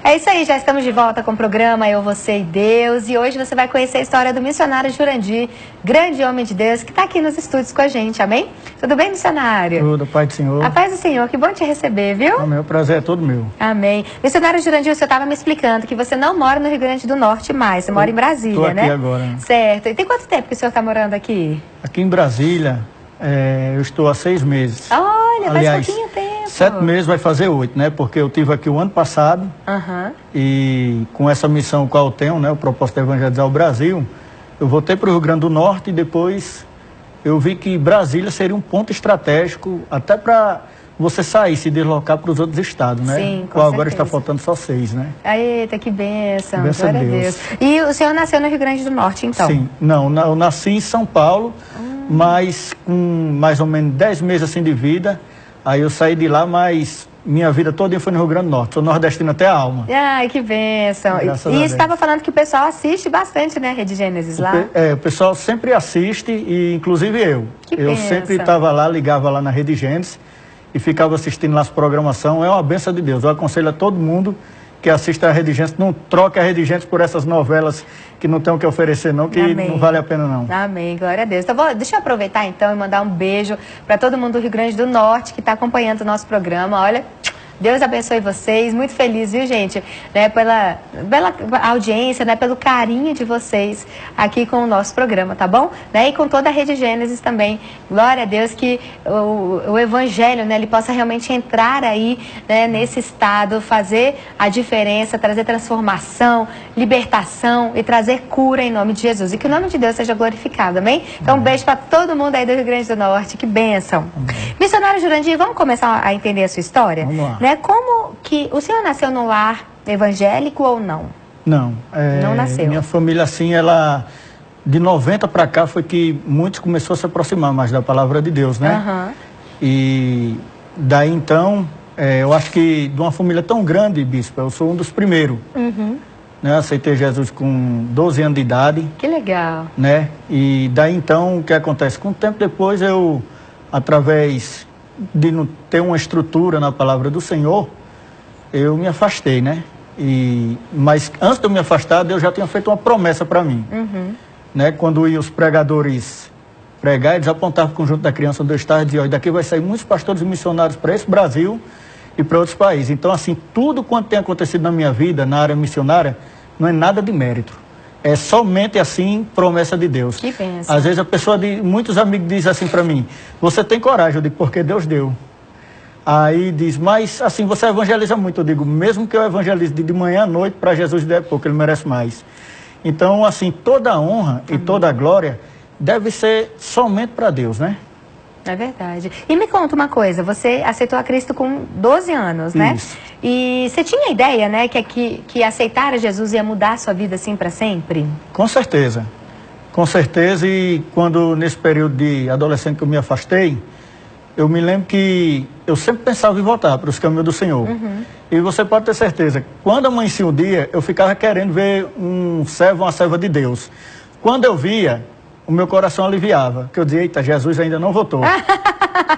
É isso aí, já estamos de volta com o programa Eu, Você e Deus. E hoje você vai conhecer a história do missionário Jurandir, grande homem de Deus, que está aqui nos estúdios com a gente, amém? Tudo bem, missionário? Tudo, Pai do Senhor. A paz do Senhor, que bom te receber, viu? Amém, o prazer é todo meu. Amém. Missionário Jurandir, você estava me explicando que você não mora no Rio Grande do Norte mais, você mora em Brasília, né? Estou aqui agora. Certo. E tem quanto tempo que o senhor está morando aqui? Aqui em Brasília, eu estou há 6 meses. Olha, Aliás, faz pouquinho tempo. 7 meses vai fazer 8, né? Porque eu estive aqui o ano passado e com essa missão qual eu tenho, né? O propósito de evangelizar o Brasil, eu voltei para o Rio Grande do Norte e depois eu vi que Brasília seria um ponto estratégico até para você sair, se deslocar para os outros estados, né? Sim, com agora certeza. está faltando só 6, né? Eita, que bênção, Benção glória a Deus. E o senhor nasceu no Rio Grande do Norte, então? Sim, não, eu nasci em São Paulo, mas com mais ou menos 10 meses assim de vida, aí eu saí de lá, mas minha vida toda foi no Rio Grande do Norte, sou nordestino até a alma. Ai, que bênção. E estava falando que o pessoal assiste bastante, né, Rede Gênesis lá? O pessoal sempre assiste, e inclusive eu. Eu sempre estava lá, ligava lá na Rede Gênesis e ficava assistindo lá as programações. É uma bênção de Deus. Eu aconselho a todo mundo que assiste a Rede Gênesis, não troque a Rede Gênesis por essas novelas que não tem o que oferecer não, que Amém. Não vale a pena não. Amém, glória a Deus. Então, deixa eu aproveitar então e mandar um beijo para todo mundo do Rio Grande do Norte que está acompanhando o nosso programa. Olha, Deus abençoe vocês, muito feliz, viu, gente, né, pela audiência, né, pelo carinho de vocês aqui com o nosso programa, tá bom? Né, e com toda a Rede Gênesis também. Glória a Deus que o Evangelho, né, ele possa realmente entrar aí, né, nesse estado, fazer a diferença, trazer transformação, libertação e trazer cura em nome de Jesus. E que o nome de Deus seja glorificado, amém? Então, um beijo para todo mundo aí do Rio Grande do Norte, que bênção. Missionário Jurandir, vamos começar a entender a sua história? Vamos lá. Como que o senhor nasceu num lar evangélico ou não? Não. Não nasceu. Minha família, assim, ela... De 90 para cá foi que muitos começaram a se aproximar mais da palavra de Deus, né? E daí, então, eu acho que de uma família tão grande, bispo, eu sou um dos primeiros. Né? Aceitei Jesus com 12 anos de idade. Que legal. Né? E daí, então, o que acontece? Com o tempo depois, eu, através de não ter uma estrutura na palavra do Senhor, eu me afastei, né? Mas antes de eu me afastar, Deus já tinha feito uma promessa para mim. Né? Quando iam os pregadores pregar, eles apontavam o conjunto da criança onde eu estava e diziam, olha, daqui vai sair muitos pastores e missionários para esse Brasil e para outros países. Então, assim, tudo quanto tem acontecido na minha vida, na área missionária, não é nada de mérito. É somente, assim, promessa de Deus. Que bênção. Às vezes a pessoa, muitos amigos dizem assim para mim, você tem coragem? Eu digo, porque Deus deu. Aí diz, mas assim, você evangeliza muito. Eu digo, mesmo que eu evangelize de manhã à noite, para Jesus der pouco, ele merece mais. Então, assim, toda a honra e toda a glória deve ser somente para Deus, né? É verdade. E me conta uma coisa, você aceitou a Cristo com 12 anos, né? Isso. E você tinha ideia, né, que aceitar a Jesus ia mudar a sua vida assim para sempre? Com certeza. Com certeza, e quando nesse período de adolescente que eu me afastei, eu me lembro que eu sempre pensava em voltar para os caminhos do Senhor. E você pode ter certeza, quando amanhecia um dia, eu ficava querendo ver um servo, uma serva de Deus. Quando eu via, o meu coração aliviava, porque eu dizia, eita, Jesus ainda não voltou.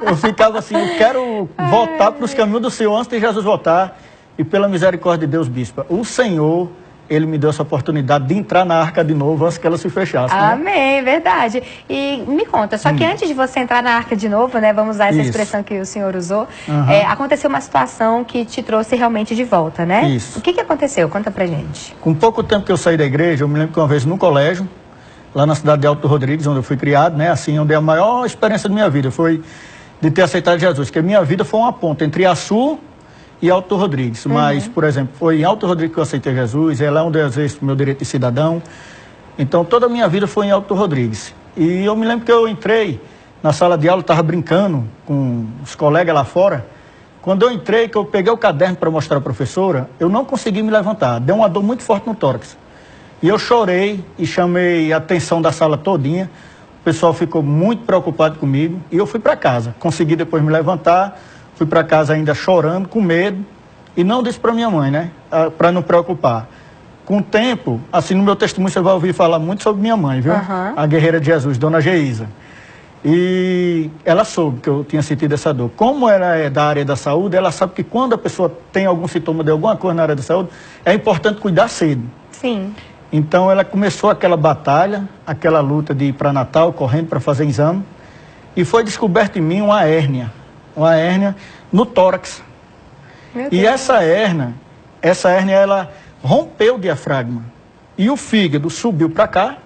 Eu ficava assim, eu quero voltar para os caminhos do Senhor antes de Jesus voltar. E pela misericórdia de Deus, bispa, o Senhor, ele me deu essa oportunidade de entrar na arca de novo antes que ela se fechasse. Né? Amém, verdade. E me conta, só que antes de você entrar na arca de novo, né, vamos usar essa expressão que o senhor usou, aconteceu uma situação que te trouxe realmente de volta, né? Isso. O que aconteceu? Conta pra gente. Com pouco tempo que eu saí da igreja, eu me lembro que uma vez no colégio, lá na cidade de Alto Rodrigues, onde eu fui criado, né, assim, onde a maior experiência da minha vida foi de ter aceitado Jesus, porque a minha vida foi uma ponta entre Açu e Alto Rodrigues, mas, por exemplo, foi em Alto Rodrigues que eu aceitei Jesus, é lá onde eu exerço meu direito de cidadão, então toda a minha vida foi em Alto Rodrigues. E eu me lembro que eu entrei na sala de aula, estava brincando com os colegas lá fora, quando eu entrei, que eu peguei o caderno para mostrar à professora, eu não consegui me levantar, deu uma dor muito forte no tórax. E eu chorei e chamei a atenção da sala todinha, o pessoal ficou muito preocupado comigo, e eu fui para casa, consegui depois me levantar, fui para casa ainda chorando, com medo, e não disse para minha mãe, né, para não preocupar. Com o tempo, assim, no meu testemunho você vai ouvir falar muito sobre minha mãe, viu? A guerreira de Jesus, Dona Geisa. E que ela soube que eu tinha sentido essa dor. Como ela é da área da saúde, ela sabe que quando a pessoa tem algum sintoma de alguma coisa na área da saúde, é importante cuidar cedo. Sim. Então ela começou aquela batalha, aquela luta de ir para Natal, correndo para fazer exame, e foi descoberto em mim uma hérnia no tórax. E essa hérnia, ela rompeu o diafragma. E o fígado subiu para cá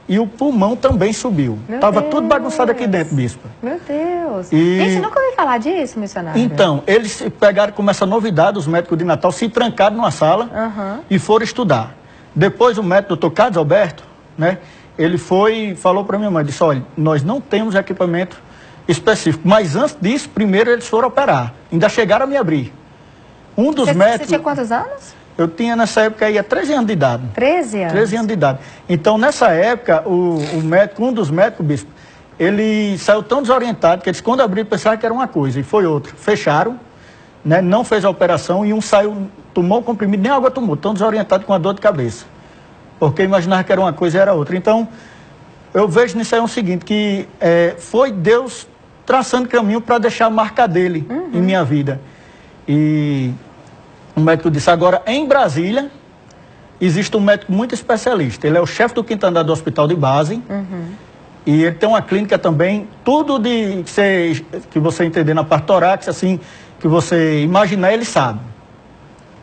e o pulmão também subiu. Estava tudo bagunçado aqui dentro, bispa. Meu Deus. Gente, nunca ouvi falar disso, missionário. Então, eles pegaram com essa novidade, os médicos de Natal, se trancaram numa sala e foram estudar. Depois o médico, doutor Carlos Alberto, né, ele foi e falou para minha mãe, disse, olha, nós não temos equipamento específico, mas antes disso, primeiro eles foram operar. Ainda chegaram a me abrir. Um dos médicos... Você tinha quantos anos? Eu tinha nessa época aí 13 anos de idade. 13 anos? 13 anos de idade. Então, nessa época, o médico, um dos médicos, bispo, ele saiu tão desorientado que eles, quando abriram, pensaram que era uma coisa e foi outra. Fecharam, né, não fez a operação e um saiu, tomou o comprimido, nem água tomou, tão desorientado com a dor de cabeça. Porque imaginava que era uma coisa e era outra. Então, eu vejo nisso aí o seguinte, que foi Deus traçando caminho para deixar a marca dele em minha vida. E o médico disse, agora em Brasília, existe um médico muito especialista. Ele é o chefe do quinto andar do hospital de base. E ele tem uma clínica também, tudo que você entender na parte torácica, assim, que você imaginar, ele sabe.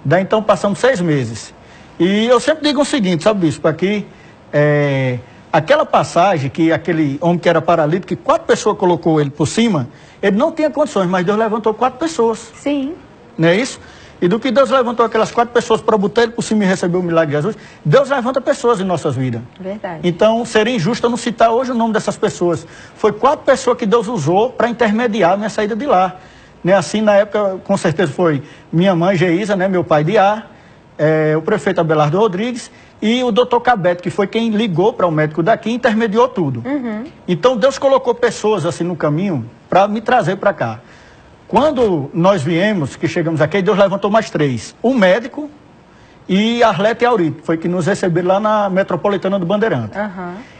Daí então passamos 6 meses. E eu sempre digo o seguinte, sabe, bispo, aqui, aquela passagem que aquele homem que era paralítico, que 4 pessoas colocou ele por cima, ele não tinha condições, mas Deus levantou 4 pessoas. Sim. Não é isso? E do que Deus levantou aquelas 4 pessoas para botar ele por cima e receber o milagre de Jesus, Deus levanta pessoas em nossas vidas. Verdade. Então, seria injusto eu não citar hoje o nome dessas pessoas. Foi 4 pessoas que Deus usou para intermediar a minha saída de lá. Né? Assim, na época, com certeza foi minha mãe, Geisa, né? Meu pai, Diá, o prefeito Abelardo Rodrigues e o doutor Cabete, que foi quem ligou para o médico daqui e intermediou tudo. Então, Deus colocou pessoas assim no caminho para me trazer para cá. Quando nós viemos, que chegamos aqui, Deus levantou mais 3. O médico e Arlete e Aurito. Foi que nos receberam lá na Metropolitana do Bandeirante.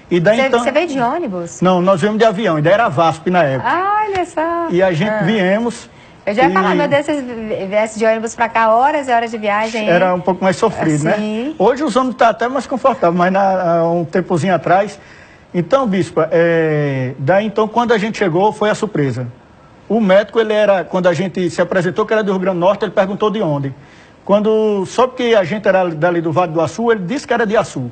E daí, então... Você veio de ônibus? Não, nós viemos de avião. Ainda era VASP na época. Olha só. E a gente viemos... Eu já ia falar, meu Deus, se viesse de ônibus para cá, horas e horas de viagem. Era um pouco mais sofrido, né? Hoje os ônibus estão até mais confortáveis, mas há um tempozinho atrás... Então, bispa, daí então, quando a gente chegou, foi a surpresa. O médico, ele era, quando a gente se apresentou, que era do Rio Grande do Norte, ele perguntou de onde. Quando soube que a gente era dali do Vale do Açu, ele disse que era de Açu.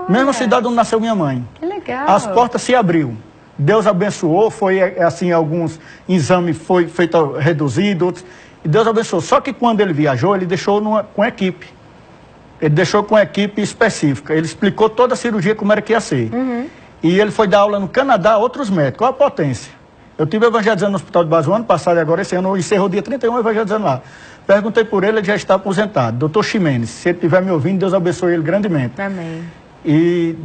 Mesma cidade onde nasceu minha mãe. Que legal. As portas se abriu. Deus abençoou, foi assim, alguns exames foi feito reduzido, outros, e Deus abençoou. Só que quando ele viajou, ele deixou com equipe. Ele deixou com equipe específica. Ele explicou toda a cirurgia como era que ia ser. E ele foi dar aula no Canadá a outros médicos. Qual a potência? Eu tive evangelizando no Hospital de Base o ano passado e agora esse ano encerrou dia 31 evangelizando lá. Perguntei por ele, ele já está aposentado. Doutor Ximenes, se ele estiver me ouvindo, Deus abençoe ele grandemente. Amém. E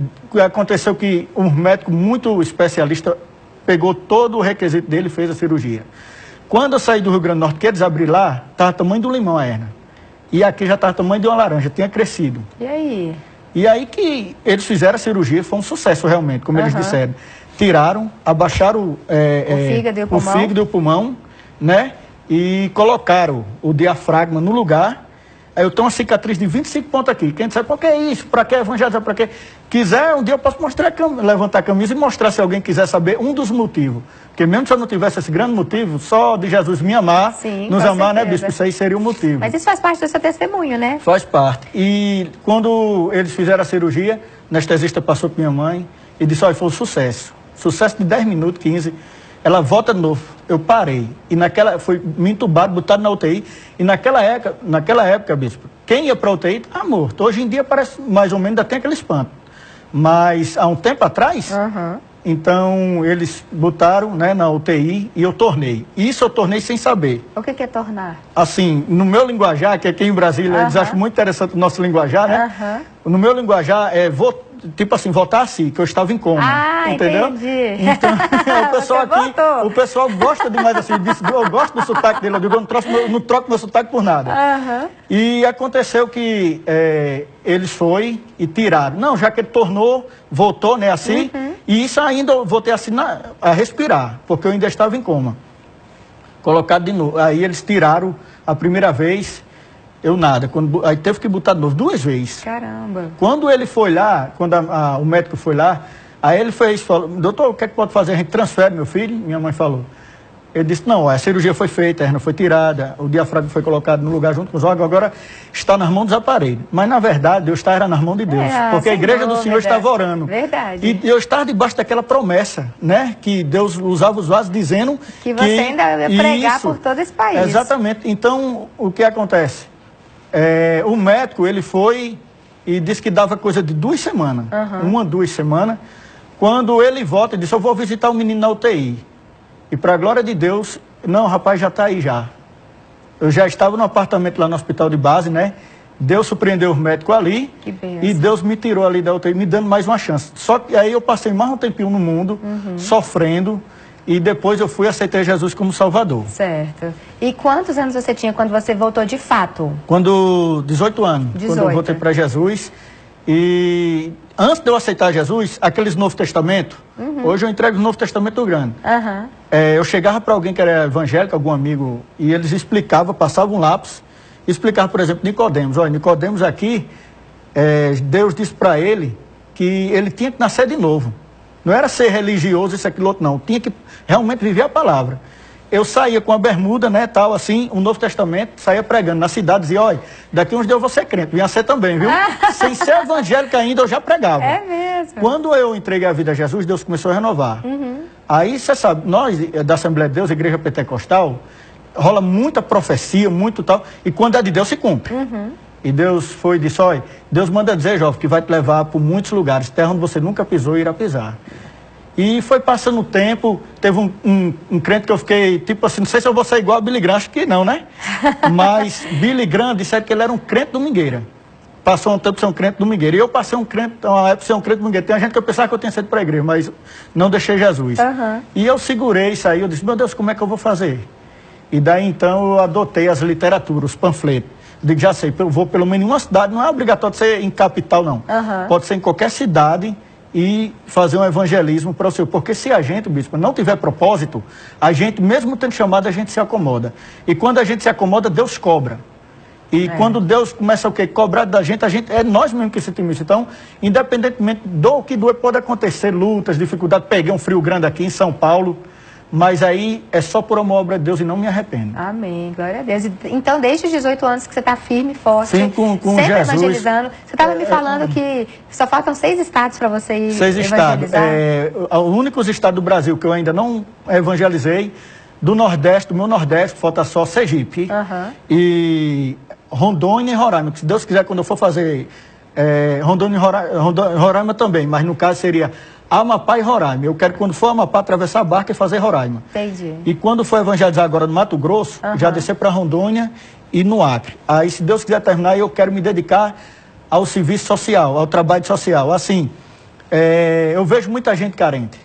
aconteceu que um médico muito especialista pegou todo o requisito dele e fez a cirurgia. Quando eu saí do Rio Grande do Norte, que eles abriram lá, estava tamanho do limão a hérnia. E aqui já estava tamanho de uma laranja, tinha crescido. E aí? E aí que eles fizeram a cirurgia, foi um sucesso realmente, como eles disseram. Tiraram, abaixaram o fígado e o pulmão, né? E colocaram o diafragma no lugar. Aí eu tenho uma cicatriz de 25 pontos aqui. Quem disser, por que isso? Para que evangelizar? Para quê? Quiser, um dia eu posso mostrar, levantar a camisa e mostrar, se alguém quiser saber, um dos motivos. Porque mesmo se eu não tivesse esse grande motivo, só de Jesus me amar, nos amar, né, bispo? Isso aí seria o motivo. Mas isso faz parte do seu testemunho, né? Faz parte. E quando eles fizeram a cirurgia, o anestesista passou para minha mãe e disse, olha, foi um sucesso. Sucesso de 10 minutos, 15. Ela volta de novo. Eu parei. E foi me entubado, botado na UTI. E naquela época, bispo, quem ia para a UTI estava morto. Hoje em dia parece, mais ou menos, ainda tem aquele espanto. Mas há um tempo atrás, então eles botaram, né, na UTI e eu tornei. Isso eu tornei sem saber. O que é tornar? Assim, no meu linguajar, que aqui em Brasília eles acham muito interessante o nosso linguajar, né? No meu linguajar tipo assim, voltar assim, que eu estava em coma. Ah, entendeu? Entendi. Então, o pessoal Você aqui, voltou. o pessoal gosta demais assim, eu gosto do sotaque dele, eu digo, eu não troco meu sotaque por nada. E aconteceu que eles foi e tiraram. Não, já que ele tornou, voltou, né, assim, e isso ainda eu voltei assim a respirar, porque eu ainda estava em coma. Colocado de novo. Aí eles tiraram a primeira vez, eu nada. Aí teve que botar de novo 2 vezes. Caramba. Quando ele foi lá, quando o médico foi lá, aí ele falou, doutor, o que é que pode fazer? A gente transfere meu filho? Minha mãe falou. Ele disse, não, a cirurgia foi feita, a hernia foi tirada, o diafragma foi colocado no lugar junto com os órgãos, agora está nas mãos dos aparelhos. Mas, na verdade, eu estava nas mãos de Deus, porque a igreja do Senhor estava orando. Verdade. E eu estava debaixo daquela promessa, né, que Deus usava os vasos dizendo que você ainda ia pregar por todo esse país. Exatamente. Então, o que acontece? O médico, ele foi e disse que dava coisa de 2 semanas, 1, 2 semanas. Quando ele volta, ele disse, eu vou visitar o menino na UTI. E para a glória de Deus, não, o rapaz já está aí já. Eu já estava no apartamento lá no hospital de base, né? Deus surpreendeu os médicos ali. Que bênção. E Deus me tirou ali da UTI, me dando mais uma chance. Só que aí eu passei mais um tempinho no mundo, sofrendo, e depois eu fui e aceitei Jesus como Salvador. Certo. E quantos anos você tinha quando você voltou de fato? 18 anos. 18. Quando eu voltei para Jesus. E antes de eu aceitar Jesus, aqueles Novo Testamento, hoje eu entrego o Novo Testamento grande. Eu chegava para alguém que era evangélico, algum amigo, e eles explicavam, passavam um lápis, explicavam, por exemplo, Nicodemos. Olha, Nicodemos aqui, Deus disse para ele que ele tinha que nascer de novo. Não era ser religioso, isso, aquilo, outro, não. Tinha que realmente viver a palavra. Eu saía com a bermuda, né, tal, assim, o Novo Testamento, saía pregando na cidade, dizia, olha, daqui uns dias eu vou ser crente, vinha ser também, viu? Sem ser evangélica ainda, eu já pregava. É mesmo? Quando eu entreguei a vida a Jesus, Deus começou a renovar. Aí, você sabe, nós, da Assembleia de Deus, Igreja Pentecostal, rola muita profecia, muito tal, e quando é de Deus, se cumpre. E Deus foi e disse, olha, Deus manda dizer, jovem, que vai te levar por muitos lugares, terra onde você nunca pisou e irá pisar. E foi passando o tempo, teve um crente que eu fiquei, tipo assim, não sei se eu vou ser igual a Billy Graham, acho que não, né? Mas Billy Graham disseram que ele era um crente domingueira. Passou um tempo ser um crente domingueira. E eu passei uma época ser um crente domingueira. Tem gente que eu pensava que eu tinha sido para a igreja, mas não deixei Jesus. E eu segurei isso aí, eu disse, meu Deus, como é que eu vou fazer? E daí então eu adotei as literaturas, os panfletos. Eu digo, já sei, eu vou pelo menos em uma cidade, não é obrigatório ser em capital, não. Pode ser em qualquer cidade e fazer um evangelismo para o Senhor. Porque se a gente, bispo, não tiver propósito, a gente, mesmo tendo chamado, a gente se acomoda. E quando a gente se acomoda, Deus cobra. E quando Deus começa o quê? Cobrar da gente, é nós mesmos que sentimos isso. Então, independentemente do que doer, pode acontecer lutas, dificuldades. Peguei um frio grande aqui em São Paulo, mas aí é só por uma obra de Deus e não me arrependo. Amém, glória a Deus. Então, desde os 18 anos que você está firme e forte, sim, com sempre Jesus, evangelizando. Você estava me falando que só faltam 6 estados para você ir 6 evangelizar. estados. Os únicos estados do Brasil que eu ainda não evangelizei, do Nordeste, do meu Nordeste, falta só Sergipe. E Rondônia e Roraima. Se Deus quiser, quando eu for fazer Rondônia e Roraima também, mas no caso seria Amapá e Roraima. Eu quero, quando for Amapá, atravessar a barca e fazer Roraima. Entendi. E quando for evangelizar agora no Mato Grosso, já descer para Rondônia e no Acre. Aí, se Deus quiser terminar, eu quero me dedicar ao serviço social, ao trabalho social. Assim, eu vejo muita gente carente.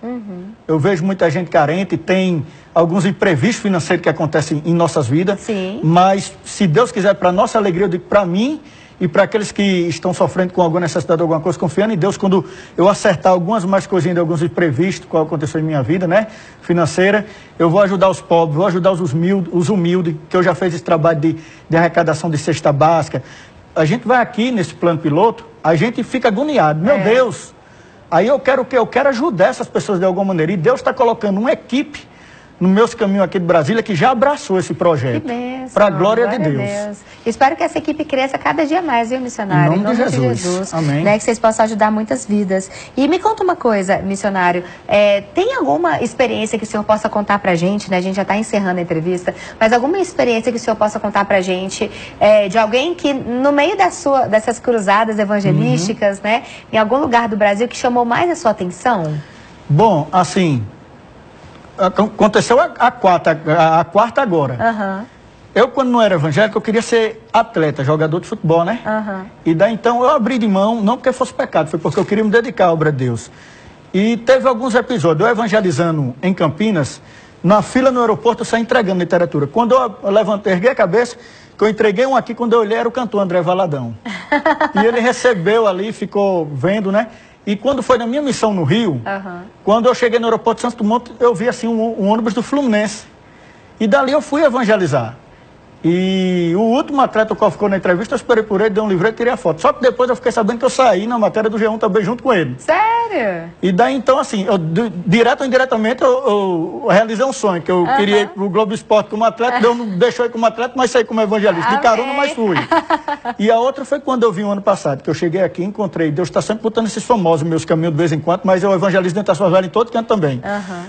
Eu vejo muita gente carente, tem alguns imprevistos financeiros que acontecem em nossas vidas. Sim. Mas, se Deus quiser, para nossa alegria, eu digo para mim e para aqueles que estão sofrendo com alguma necessidade, alguma coisa, confiando em Deus, quando eu acertar algumas mais coisinhas de alguns imprevistos, que aconteceu em minha vida, né, financeira, eu vou ajudar os pobres, vou ajudar os humildes, que eu já fiz esse trabalho de arrecadação de cesta básica. A gente vai aqui nesse plano piloto, a gente fica agoniado, meu Deus. Aí eu quero o quê? Eu quero ajudar essas pessoas de alguma maneira. E Deus está colocando uma equipe no meus caminhos aqui do Brasília que já abraçou esse projeto. Para a glória de Deus. Espero que essa equipe cresça cada dia mais, viu, missionário? Em nome de Jesus. Amém. Né, que vocês possam ajudar muitas vidas. E me conta uma coisa, missionário. Tem alguma experiência que o senhor possa contar pra gente, né? A gente já está encerrando a entrevista, mas alguma experiência que o senhor possa contar pra gente de alguém que, no meio dessas cruzadas evangelísticas, né, em algum lugar do Brasil, que chamou mais a sua atenção? Bom, assim, aconteceu a quarta agora. Eu, quando não era evangélico, eu queria ser atleta, jogador de futebol, né? Uhum. E daí, então, eu abri de mão, não porque fosse pecado, foi porque eu queria me dedicar à obra de Deus. E teve alguns episódios, eu evangelizando em Campinas, na fila no aeroporto, eu saí entregando literatura. Quando eu levantei, erguei a cabeça, que eu entreguei um aqui, quando eu olhei, era o cantor André Valadão. E ele recebeu ali, ficou vendo, né? E quando foi na minha missão no Rio, quando eu cheguei no aeroporto de Santos Dumont, eu vi assim um ônibus do Fluminense. E dali eu fui evangelizar. E o último atleta qual ficou na entrevista, eu esperei por ele, dei um livreto e tirei a foto. Só que depois eu fiquei sabendo que eu saí na matéria do G1 também junto com ele. Sério? E daí então, assim, direto ou indiretamente, eu realizei um sonho, que eu queria ir pro Globo Esporte como atleta, Deus não deixou ir como atleta, mas saí como evangelista. De carona, mas fui. E a outra foi quando eu vim o ano passado, que eu cheguei aqui e encontrei. Deus está sempre botando esses famosos meus caminhos de vez em quando, mas eu evangelizo dentro das favelas em todo canto também.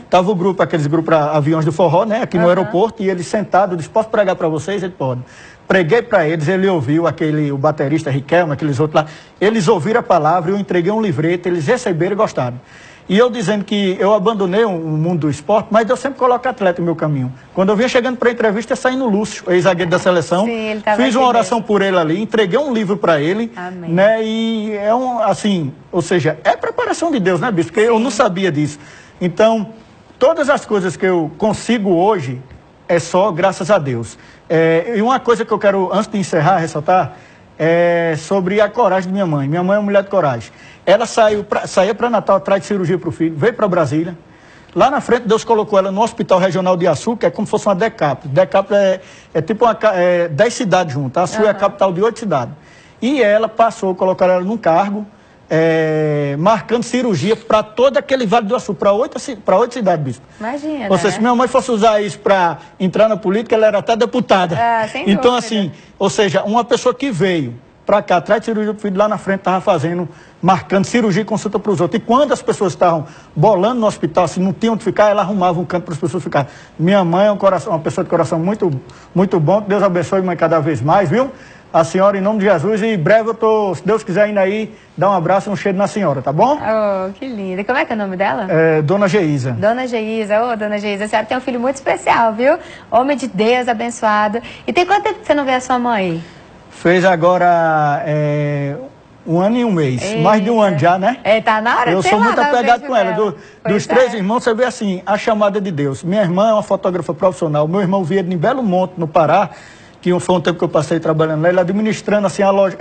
Tava o grupo, aqueles grupos aviões do forró, né, aqui no aeroporto, e ele sentado, eu disse, posso pregar para vocês? Ele pode. Preguei para eles, ele ouviu, o baterista Riquelme, aqueles outros lá, eles ouviram a palavra, eu entreguei um livreto, eles receberam e gostaram. E eu dizendo que eu abandonei o mundo do esporte, mas eu sempre coloco atleta no meu caminho. Quando eu vinha chegando para a entrevista, eu saí no Lúcio, ex-zagueiro da seleção, fiz uma oração por ele ali, entreguei um livro para ele, né, e é assim, ou seja, é preparação de Deus, né, bispo? Porque eu não sabia disso. Então, todas as coisas que eu consigo hoje, é só graças a Deus. E uma coisa que eu quero, antes de encerrar, ressaltar, é sobre a coragem de minha mãe. Minha mãe é uma mulher de coragem. Ela saía para Natal atrás de cirurgia para o filho, veio para Brasília. Lá na frente, Deus colocou ela no Hospital Regional de Açu, que é como se fosse uma Decap. Decap é tipo 10 cidades juntas. Açu é a capital de 8 cidades. E ela colocaram ela num cargo, marcando cirurgia para todo aquele Vale do Açu, para 8 cidades, bispo. Imagina, ou seja, se minha mãe fosse usar isso para entrar na política, ela era até deputada. Então, assim, ou seja, uma pessoa que veio para cá, atrás de cirurgia do filho, lá na frente estava marcando cirurgia e consulta para os outros. E quando as pessoas estavam bolando no hospital, assim, não tinham onde ficar, ela arrumava um canto para as pessoas ficarem. Minha mãe é uma pessoa de coração muito, muito bom, que Deus abençoe, mãe, cada vez mais, viu? A senhora, em nome de Jesus, e em breve eu tô, se Deus quiser, indo aí, dar um abraço e um cheiro na senhora, tá bom? Oh, que linda. Como é que é o nome dela? Dona Geisa. Dona Geisa, Dona Geisa, a senhora tem um filho muito especial, viu? Homem de Deus, abençoado. E tem quanto tempo que você não vê a sua mãe? Fez agora 1 ano e 1 mês. Eita. Mais de 1 ano já, né? Tá na hora de Eu sou muito apegado com ela. Dos 3 irmãos, você vê assim, a chamada de Deus. Minha irmã é uma fotógrafa profissional. Meu irmão via em Belo Monte, no Pará, que foi um tempo que eu passei trabalhando lá, ele administrando assim a loja,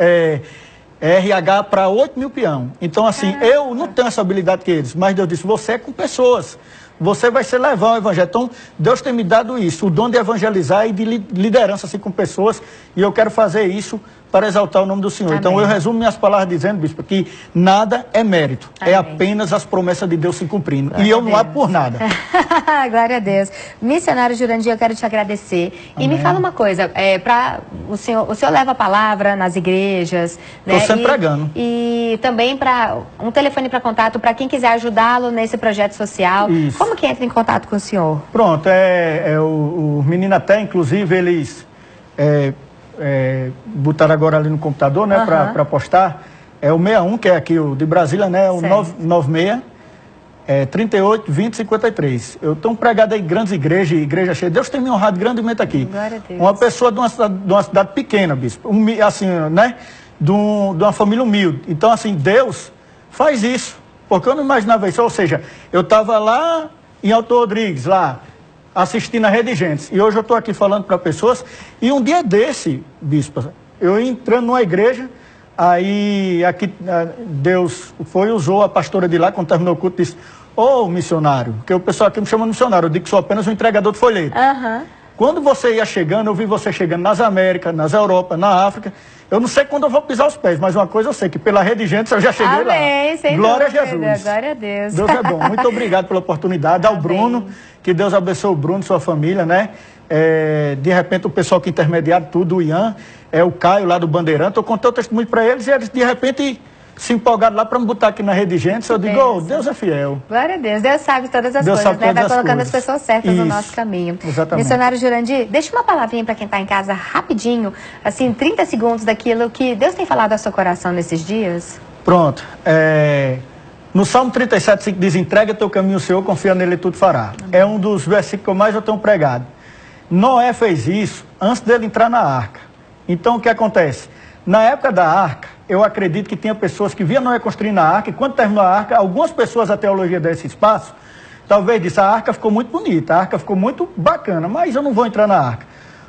RH para 8 mil peão. Então, assim, eu não tenho essa habilidade que eles, mas Deus disse, você é com pessoas. Você vai ser levar o evangelho. Então, Deus tem me dado isso, o dom de evangelizar e de liderança assim, com pessoas, e eu quero fazer isso para exaltar o nome do Senhor. Amém. Então, eu resumo minhas palavras dizendo, bispo, que nada é mérito. Amém. É apenas as promessas de Deus se cumprindo. Glória e eu não abro por nada. Glória a Deus. Missionário Jurandir, eu quero te agradecer. Amém. E me fala uma coisa, o senhor leva a palavra nas igrejas, né? Estou sempre pregando. E também para um telefone para contato para quem quiser ajudá-lo nesse projeto social. Isso. Como que entra em contato com o senhor? Pronto, o menino até, inclusive, eles botaram agora ali no computador, né, para postar. É o 61, que é aqui o de Brasília, né, o 996 38 20 53. Eu estou pregado em grandes igreja cheia. Deus tem me honrado grandemente aqui. Glória a Deus. Uma pessoa de uma cidade pequena, bispo, assim, né, de uma família humilde. Então, assim, Deus faz isso, porque eu não imaginava isso. Ou seja, eu estava lá em Alto Rodrigues, lá, assistindo a Rede Gentes. E hoje eu estou aqui falando para pessoas. E um dia desse, bispo, eu entrando numa igreja, aí aqui Deus usou a pastora de lá, quando terminou o culto, disse, missionário, porque o pessoal aqui me chama de missionário, eu digo que sou apenas um entregador de folheto. Quando você ia chegando, eu vi você chegando nas Américas, nas Europa, na África. Eu não sei quando eu vou pisar os pés, mas uma coisa eu sei, que pela Rede Gentes eu já cheguei lá. Sem Glória dúvida, a Jesus. Glória a Deus. Deus é bom. Muito obrigado pela oportunidade. Ao Bruno, que Deus abençoe o Bruno e sua família, né? De repente o pessoal que intermediário tudo, o Ian, o Caio lá do Bandeirante, eu contei o testemunho para eles e eles de repente se empolgaram lá para me botar aqui na Rede Gentes. Eu digo, Deus é fiel. Glória a Deus. Deus sabe todas as coisas, né? Vai colocando as pessoas certas no nosso caminho. Exatamente. Missionário Jurandir, deixa uma palavrinha para quem está em casa rapidinho, assim, 30 segundos daquilo que Deus tem falado ao seu coração nesses dias. Pronto. No Salmo 37, diz, entrega teu caminho ao Senhor, confia nele e tudo fará. É um dos versículos que eu mais tenho pregado. Noé fez isso antes dele entrar na arca. Então, o que acontece? Na época da arca, eu acredito que tinha pessoas que viam Noé construindo a arca, e quando terminou a arca, algumas pessoas, a teologia desse espaço, talvez disse, a arca ficou muito bonita, a arca ficou muito bacana, mas eu não vou entrar na arca.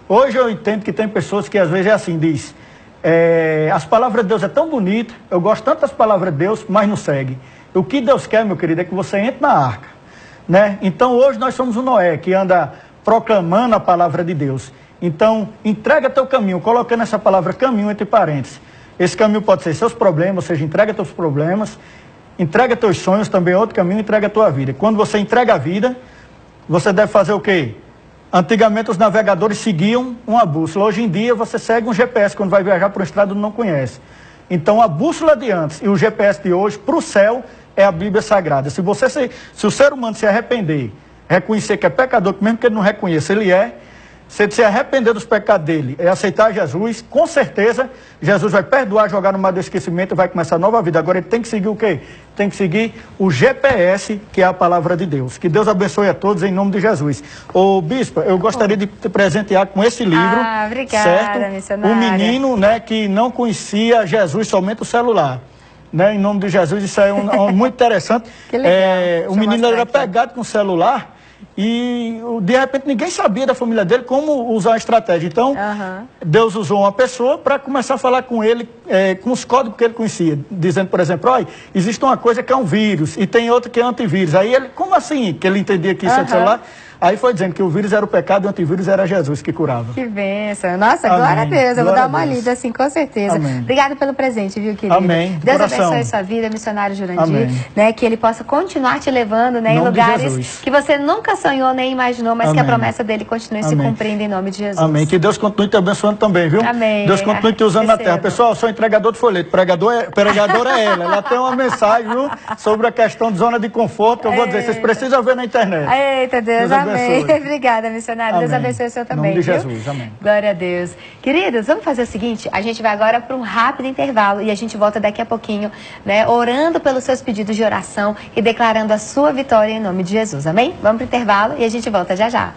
Hoje eu entendo que tem pessoas que às vezes é assim, diz, as palavras de Deus é tão bonita, eu gosto tanto das palavras de Deus, mas não segue. O que Deus quer, meu querido, é que você entre na arca, né? Então hoje nós somos o Noé, que anda proclamando a palavra de Deus. Então, entrega teu caminho, colocando essa palavra caminho entre parênteses. Esse caminho pode ser seus problemas, ou seja, entrega teus problemas, entrega teus sonhos, também é outro caminho, entrega a tua vida. Quando você entrega a vida, você deve fazer o quê? Antigamente os navegadores seguiam uma bússola, hoje em dia você segue um GPS quando vai viajar por uma estrada que não conhece. Então a bússola de antes e o GPS de hoje para o céu é a Bíblia Sagrada. Se o ser humano se arrepender, reconhecer que é pecador, que mesmo que ele não reconheça, ele é, se ele se arrepender dos pecados dele, é aceitar Jesus, com certeza Jesus vai perdoar, jogar no mar do esquecimento e vai começar a nova vida. Agora ele tem que seguir o quê? Tem que seguir o GPS, que é a palavra de Deus. Que Deus abençoe a todos em nome de Jesus. Ô bispo, eu gostaria de te presentear com esse livro. Obrigada, certo? missionária. Um menino, né, que não conhecia Jesus, somente o celular. Né, em nome de Jesus, isso é muito interessante. Que legal. O menino era pegado com o celular. E de repente ninguém sabia da família dele como usar a estratégia. Então, Deus usou uma pessoa para começar a falar com ele, com os códigos que ele conhecia. Dizendo, por exemplo, olha, existe uma coisa que é um vírus e tem outra que é antivírus. Aí ele, como assim? Que ele entendia que isso é de celular. Aí foi dizendo que o vírus era o pecado e o antivírus era Jesus que curava. Que bênção. Nossa, Amém. glória a Deus. Eu vou Glória dar uma a Deus. lida, assim, com certeza. Amém. Obrigada pelo presente, viu, querido? Amém. De Deus coração. abençoe sua vida, missionário Jurandir. Amém. Né, que ele possa continuar te levando, né, em Nome de lugares Jesus. que você nunca sonhou nem imaginou, mas que a promessa dele continue se Amém. cumprindo em nome de Jesus. Amém. Que Deus continue te abençoando também, viu? Amém. Deus continue te usando na terra. Recebo. Pessoal, eu sou entregador de folheto. Pregadora é ela. Ela tem uma mensagem, viu, sobre a questão de zona de conforto, que eu vou dizer, vocês precisam ver na internet. Eita, Deus, Deus amém. abençoe. Obrigada, missionário. Deus Amém. abençoe o senhor Em também. nome de viu? Jesus, amém. Glória a Deus. Queridos, vamos fazer o seguinte: a gente vai agora para um rápido intervalo e a gente volta daqui a pouquinho, né? Orando pelos seus pedidos de oração e declarando a sua vitória em nome de Jesus. Amém? Vamos para o intervalo e a gente volta já já.